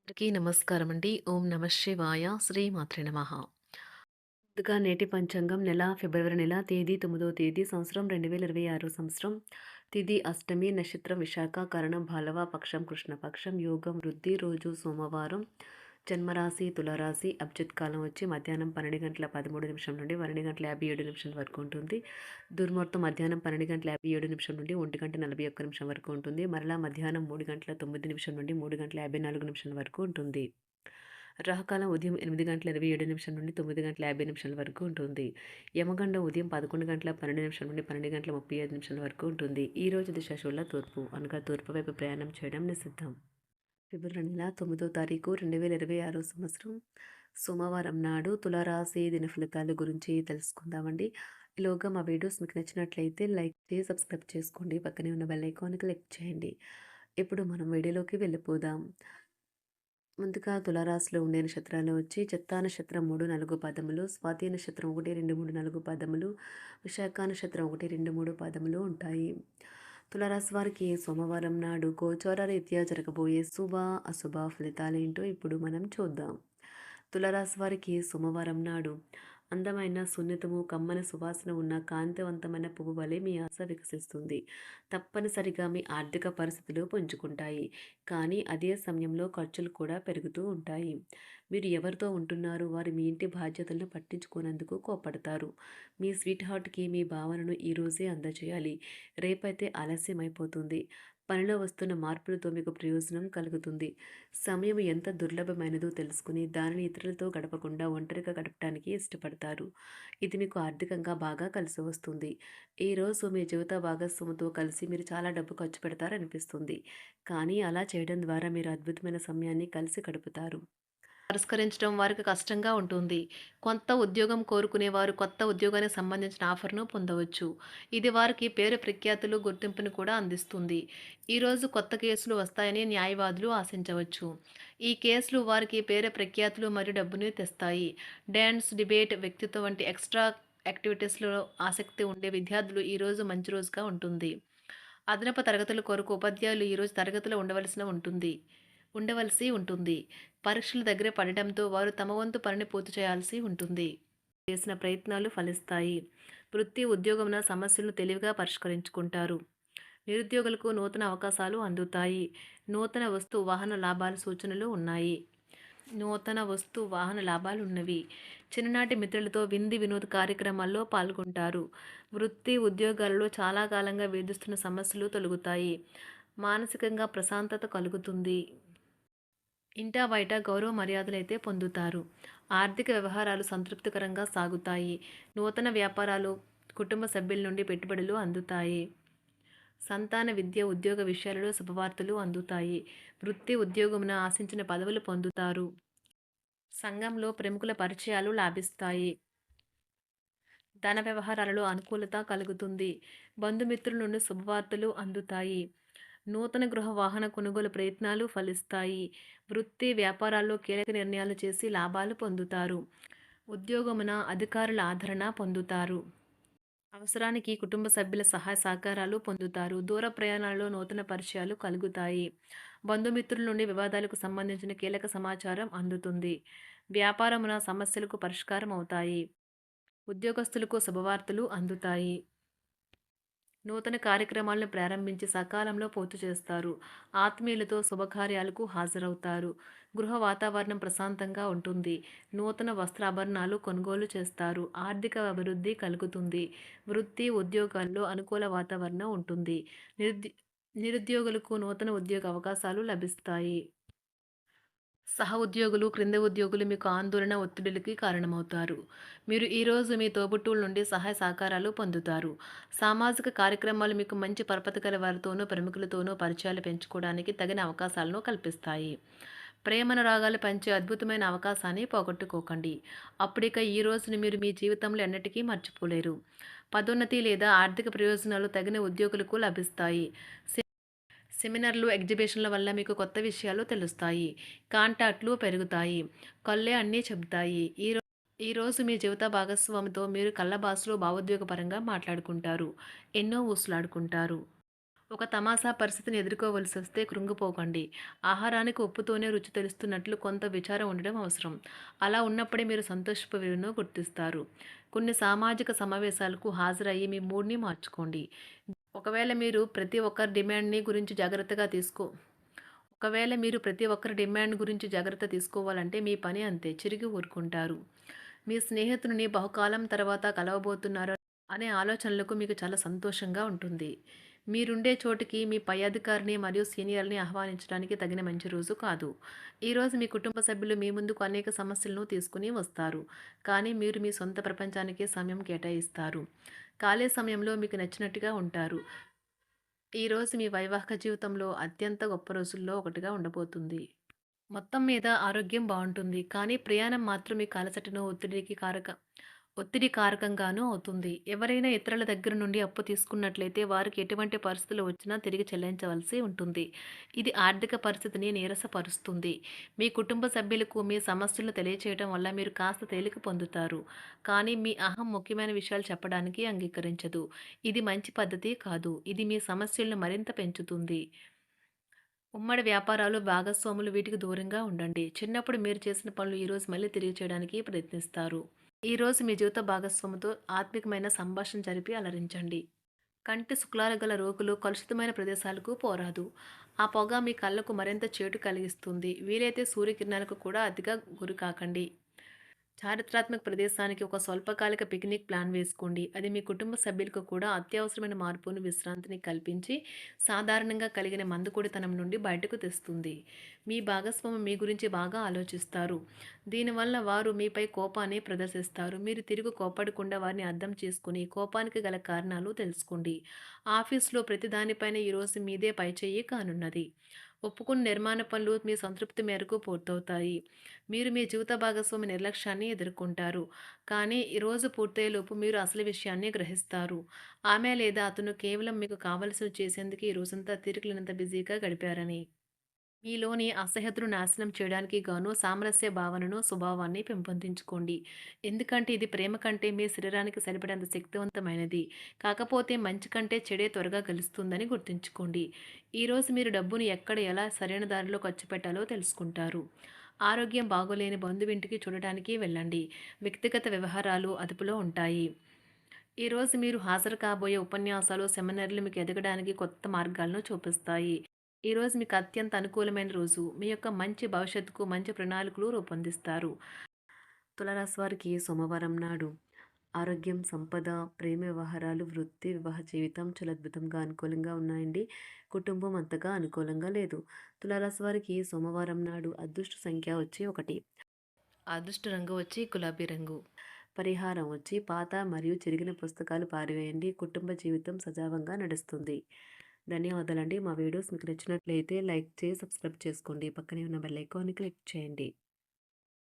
అందరికీ నమస్కారం అండి. ఓం నమ శివాయ. శ్రీమాత్రే నమః. ముందుగా నేటి పంచాంగం నెల ఫిబ్రవరి నెల తేదీ 9వ తేదీ సంవత్సరం 2026 సంవత్సరం. తిథి అష్టమి, నక్షత్రం విశాఖ, కరణం భాలవ, పక్షం కృష్ణపక్షం, యోగం వృద్ధి, రోజు సోమవారం, జన్మరాశి తులారాశి, అభిజిత్ కాలం వచ్చి మధ్యాహ్నం 12:13 నుండి 12:57 వరకు ఉంటుంది. దుర్ముహూర్తం మధ్యాహ్నం 12:57 నుండి 1:41 వరకు ఉంటుంది. మరలా మధ్యాహ్నం 3:09 నుండి 3:54 వరకు ఉంటుంది. రాహుకాలం ఉదయం 8:27 నుండి 9:50 వరకు ఉంటుంది. యమగండం ఉదయం 11:12 నుండి 12:35 వరకు ఉంటుంది. ఈ రోజు దిశ శూల తూర్పు అనగా తూర్పు వైపు ప్రయాణం చేయడం నిషిద్ధం. ఫిబ్రవరి నెల 9వ తారీఖు 2026 సంవత్సరం సోమవారం నాడు తులారాశి దిన ఫలితాల గురించి తెలుసుకుందామండి. ఈలోగా మా వీడియోస్ మీకు నచ్చినట్లయితే లైక్ చేసి సబ్స్క్రైబ్ చేసుకోండి. పక్కనే ఉన్న బెల్ ఐకాన్ క్లిక్ చేయండి. ఇప్పుడు మనం వీడియోలోకి వెళ్ళిపోదాం. ముందుగా తులారాశిలో ఉండే నక్షత్రాలు వచ్చి చిత్తా నక్షత్రం 3, 4 పాదములు, స్వాతి నక్షత్రం 1, 2, 3, 4 పాదములు, విశాఖ నక్షత్రం 1, 2, 3 పాదములు ఉంటాయి. తులారాశి వారికి సోమవారం నాడు గోచార రీత్యా జరగబోయే శుభ అశుభ ఫలితాలేంటో ఇప్పుడు మనం చూద్దాం. తులారాశి వారికి సోమవారం నాడు అందమైన సున్నితము కమ్మన సువాసన ఉన్న కాంతివంతమైన పువ్వు వలె మీ ఆశ వికసిస్తుంది. తప్పనిసరిగా మీ ఆర్థిక పరిస్థితులు పుంజుకుంటాయి. కానీ అదే సమయంలో ఖర్చులు కూడా పెరుగుతూ ఉంటాయి. మీరు ఎవరితో ఉంటున్నారు వారు మీ ఇంటి బాధ్యతలను పట్టించుకోనందుకు కోపడతారు. మీ స్వీట్ హార్ట్కి మీ భావనను ఈరోజే అందజేయాలి. రేపైతే ఆలస్యం అయిపోతుంది. పనిలో వస్తున్న మార్పులతో మీకు ప్రయోజనం కలుగుతుంది. సమయం ఎంత దుర్లభమైనదో తెలుసుకుని దానిని ఇతరులతో గడపకుండా ఒంటరిగా గడపడానికి ఇష్టపడతారు. ఇది మీకు ఆర్థికంగా బాగా కలిసి వస్తుంది. ఈరోజు మీ జీవిత భాగస్వామితో కలిసి మీరు చాలా డబ్బు ఖర్చు పెడతారనిపిస్తుంది. కానీ అలా చేయడం ద్వారా మీరు అద్భుతమైన సమయాన్ని కలిసి గడుపుతారు. పరిష్కరించడం వారికి కష్టంగా ఉంటుంది. కొత్త ఉద్యోగం కోరుకునేవారు కొత్త ఉద్యోగానికి సంబంధించిన ఆఫర్‌ను పొందవచ్చు. ఇది వారికి పేరు ప్రఖ్యాతులు, గుర్తింపును కూడా అందిస్తుంది. ఈరోజు కొత్త కేసులు వస్తాయని న్యాయవాదులు ఆశించవచ్చు. ఈ కేసులు వారికి పేరు ప్రఖ్యాతులు మరియు డబ్బును తెస్తాయి. డాన్స్, డిబేట్, వ్యక్తిత్వం వంటి ఎక్స్‌ట్రా యాక్టివిటీస్‌లో ఆసక్తి ఉండే విద్యార్థులు ఈరోజు మంచి రోజుగా ఉంటుంది. అదనపు తరగతుల కొరకు ఉపాధ్యాయులు ఈరోజు తరగతిలో ఉండవలసి ఉంటుంది. పరీక్షలు దగ్గర పడటంతో వారు తమ వంతు పనిని పూర్తి చేయాల్సి ఉంటుంది. చేసిన ప్రయత్నాలు ఫలిస్తాయి. వృత్తి ఉద్యోగమున సమస్యలను తెలివిగా పరిష్కరించుకుంటారు. నిరుద్యోగులకు నూతన అవకాశాలు అందుతాయి. నూతన వస్తు వాహన లాభాల సూచనలు ఉన్నాయి. ఉన్నవి. చిన్ననాటి మిత్రులతో విందు వినోద కార్యక్రమాల్లో పాల్గొంటారు. వృత్తి ఉద్యోగాలలో చాలా కాలంగా వేధిస్తున్న సమస్యలు తొలగుతాయి. మానసికంగా ప్రశాంతత కలుగుతుంది. ఇంటా బయట గౌరవ మర్యాదలైతే పొందుతారు. ఆర్థిక వ్యవహారాలు సంతృప్తికరంగా సాగుతాయి. నూతన వ్యాపారాలు, కుటుంబ సభ్యుల నుండి పెట్టుబడులు అందుతాయి. సంతాన విద్య, ఉద్యోగ విషయాలలో శుభవార్తలు అందుతాయి. వృత్తి ఉద్యోగమున ఆశించిన పదవులు పొందుతారు. సంఘంలో ప్రముఖుల పరిచయాలు లాభిస్తాయి. ధన వ్యవహారాలలో అనుకూలత కలుగుతుంది. బంధుమిత్రుల నుండి శుభవార్తలు అందుతాయి. నూతన గృహ వాహన కొనుగోలు ప్రయత్నాలు ఫలిస్తాయి. వృత్తి వ్యాపారాల్లో కీలక నిర్ణయాలు చేసి లాభాలు పొందుతారు. ఉద్యోగమున అధికారుల ఆదరణ పొందుతారు. అవసరానికి కుటుంబ సభ్యుల సహాయ సహకారాలు పొందుతారు. దూర ప్రయాణాలలో నూతన పరిచయాలు కలుగుతాయి. బంధుమిత్రుల నుండి వివాదాలకు సంబంధించిన కీలక సమాచారం అందుతుంది. వ్యాపారమున సమస్యలకు పరిష్కారం అవుతాయి. ఉద్యోగస్తులకు శుభవార్తలు అందుతాయి. నూతన కార్యక్రమాలను ప్రారంభించి సకాలంలో పూర్తి చేస్తారు. ఆత్మీయులతో శుభకార్యాలకు హాజరవుతారు. గృహ వాతావరణం ప్రశాంతంగా ఉంటుంది. నూతన వస్త్రాభరణాలు కొనుగోలు చేస్తారు. ఆర్థిక అభివృద్ధి కలుగుతుంది. వృత్తి ఉద్యోగాల్లో అనుకూల వాతావరణం ఉంటుంది. నిరుద్యోగులకు నూతన ఉద్యోగ అవకాశాలు లభిస్తాయి. సహ ఉద్యోగులు, క్రింద ఉద్యోగులు మీకు ఆందోళన, ఒత్తిడులకి కారణమవుతారు. మీరు ఈరోజు మీ తోబుట్టువుల నుండి సహాయ సహకారాలు పొందుతారు. సామాజిక కార్యక్రమాలు మీకు మంచి పరపతి గల వారితోనూ, ప్రముఖులతోనూ పరిచయాలు పెంచుకోవడానికి తగిన అవకాశాలను కల్పిస్తాయి. ప్రేమానురాగాలు పంచే అద్భుతమైన అవకాశాన్ని పోగొట్టుకోకండి. అప్పుడిక ఈ రోజును మీరు మీ జీవితంలో ఎన్నటికీ మర్చిపోలేరు. పదోన్నతి లేదా ఆర్థిక ప్రయోజనాలు తగిన ఉద్యోగులకు లభిస్తాయి. సెమినార్లు, ఎగ్జిబిషన్ల వల్ల మీకు కొత్త విషయాలు తెలుస్తాయి. కాంటాక్ట్లు పెరుగుతాయి. కళ్ళే అన్నీ చెబుతాయి. ఈరోజు మీ జీవిత భాగస్వామితో మీరు కళ్ళ భాషలో భావోద్వేగపరంగా మాట్లాడుకుంటారు. ఎన్నో ఊసులాడుకుంటారు. ఒక తమాషా పరిస్థితిని ఎదుర్కోవలసొస్తే కృంగిపోకండి. ఆహారానికి ఉప్పుతోనే రుచి తెలుస్తున్నట్లు కొంత విచారం ఉండడం అవసరం. అలా ఉన్నప్పుడే మీరు సంతోషపు విలువను గుర్తిస్తారు. కొన్ని సామాజిక సమావేశాలకు హాజరయ్యి మీ మూడ్‌ని మార్చుకోండి. ఒకవేళ మీరు ప్రతి ఒక్కరి డిమాండ్‌ని గురించి జాగ్రత్తగా తీసుకో ఒకవేళ మీరు ప్రతి ఒక్కరి డిమాండ్ గురించి జాగ్రత్త తీసుకోవాలంటే మీ పని అంతే. చిరిగి ఊరుకుంటారు. మీ స్నేహితుడిని బహుకాలం తర్వాత కలవబోతున్నారు అనే ఆలోచనలకు మీకు చాలా సంతోషంగా ఉంటుంది. మీరుండే చోటికి మీ పై అధికారిని మరియు సీనియర్‌ని ఆహ్వానించడానికి తగిన మంచి రోజు కాదు. ఈరోజు మీ కుటుంబ సభ్యులు మీ ముందుకు అనేక సమస్యలను తీసుకొని వస్తారు. కానీ మీరు మీ సొంత ప్రపంచానికే సమయం కేటాయిస్తారు. ఖాళీ సమయంలో మీకు నచ్చినట్టుగా ఉంటారు. ఈరోజు మీ వైవాహిక జీవితంలో అత్యంత గొప్ప రోజుల్లో ఒకటిగా ఉండబోతుంది. మొత్తం మీద ఆరోగ్యం బావుంటుంది. కానీ ప్రయాణం మాత్రం మీకు అలసటను, ఒత్తిడి కారకంగానూ అవుతుంది. ఎవరైనా ఇతరుల దగ్గర నుండి అప్పు తీసుకున్నట్లయితే వారికి ఎటువంటి పరిస్థితులు వచ్చినా తిరిగి చెల్లించవలసి ఉంటుంది. ఇది ఆర్థిక పరిస్థితిని నీరసపరుస్తుంది. మీ కుటుంబ సభ్యులకు మీ సమస్యలను తెలియచేయడం వల్ల మీరు కాస్త తేలిక పొందుతారు. కానీ మీ అహం ముఖ్యమైన విషయాలు చెప్పడానికి అంగీకరించదు. ఇది మంచి పద్ధతి కాదు. ఇది మీ సమస్యలను మరింత పెంచుతుంది. ఉమ్మడి వ్యాపారాలు, భాగస్వాములు వీటికి దూరంగా ఉండండి. చిన్నప్పుడు మీరు చేసిన పనులు ఈరోజు మళ్ళీ తిరిగి చేయడానికి ప్రయత్నిస్తారు. ఈరోజు మీ జీవిత భాగస్వామితో ఆత్మికమైన సంభాషణ జరిపి అలరించండి. కంటి శుక్లాలు గల రోగులు కలుషితమైన ప్రదేశాలకు పోరాదు. ఆ పొగ మీ కళ్ళకు మరింత చేటు కలిగిస్తుంది. వీలైతే సూర్యకిరణాలకు కూడా అతిగా గురికాకండి. చారిత్రాత్మక ప్రదేశానికి ఒక స్వల్పకాలిక పిక్నిక్ ప్లాన్ వేసుకోండి. అది మీ కుటుంబ సభ్యులకు కూడా అత్యవసరమైన మార్పును, విశ్రాంతిని కల్పించి సాధారణంగా కలిగిన మందుకొడితనం నుండి బయటకు తెస్తుంది. మీ భాగస్వామి మీ గురించి బాగా ఆలోచిస్తారు. దీనివల్ల వారు మీపై కోపాన్ని ప్రదర్శిస్తారు. మీరు తిరిగి కోపడకుండా వారిని అర్థం చేసుకుని కోపానికి గల కారణాలు తెలుసుకోండి. ఆఫీస్లో ప్రతి దానిపైన ఈరోజు మీదే పైచేయి కానున్నది. ఒప్పుకున్న నిర్మాణ పనులు మీ సంతృప్తి మేరకు పూర్తవుతాయి. మీరు మీ జీవిత భాగస్వామి నిర్లక్ష్యాన్ని ఎదుర్కొంటారు. కానీ ఈ రోజు పూర్తయ్యేలోపు మీరు అసలు విషయాన్ని గ్రహిస్తారు. ఆమె లేదా అతను కేవలం మీకు కావలసినవి చేసేందుకు ఈ రోజంతా తీరికలేనంత బిజీగా గడిపారని. మీలోని అసహ్యతను నాశనం చేయడానికి గాను సామరస్య భావనను, స్వభావాన్ని పెంపొందించుకోండి. ఎందుకంటే ఇది ప్రేమ కంటే మీ శరీరానికి సరిపడేంత శక్తివంతమైనది. కాకపోతే మంచి కంటే చెడే త్వరగా గెలుస్తుందని గుర్తుంచుకోండి. ఈరోజు మీరు డబ్బును ఎక్కడ ఎలా సరైన దారిలో ఖర్చు పెట్టాలో తెలుసుకుంటారు. ఆరోగ్యం బాగోలేని బంధువింటికి చూడటానికి వెళ్ళండి. వ్యక్తిగత వ్యవహారాలు అదుపులో ఉంటాయి. ఈరోజు మీరు హాజరు కాబోయే ఉపన్యాసాలు, సెమినార్లు మీకు ఎదగడానికి కొత్త మార్గాలను చూపిస్తాయి. ఈరోజు మీకు అత్యంత అనుకూలమైన రోజు. మీ యొక్క మంచి భవిష్యత్తుకు మంచి ప్రణాళికలు రూపొందిస్తారు. తులారాశి వారికి సోమవారం నాడు ఆరోగ్యం, సంపద, ప్రేమ వ్యవహారాలు, వృత్తి, వివాహ జీవితం చాలా అద్భుతంగా అనుకూలంగా ఉన్నాయండి. కుటుంబం అంతగా అనుకూలంగా లేదు. తులారాశి వారికి సోమవారం నాడు అదృష్ట సంఖ్య వచ్చి 1. అదృష్ట రంగు వచ్చి గులాబీ రంగు. పరిహారం వచ్చి పాత మరియు చిరిగిన పుస్తకాలు పారివేయండి. కుటుంబ జీవితం సజావుగా నడుస్తుంది. ధన్యవాదాలండి. మా వీడియోస్ మీకు నచ్చినట్లయితే లైక్ చేసి సబ్స్క్రైబ్ చేసుకోండి. పక్కనే ఉన్న బెల్ ఐకాన్ని క్లిక్ చేయండి.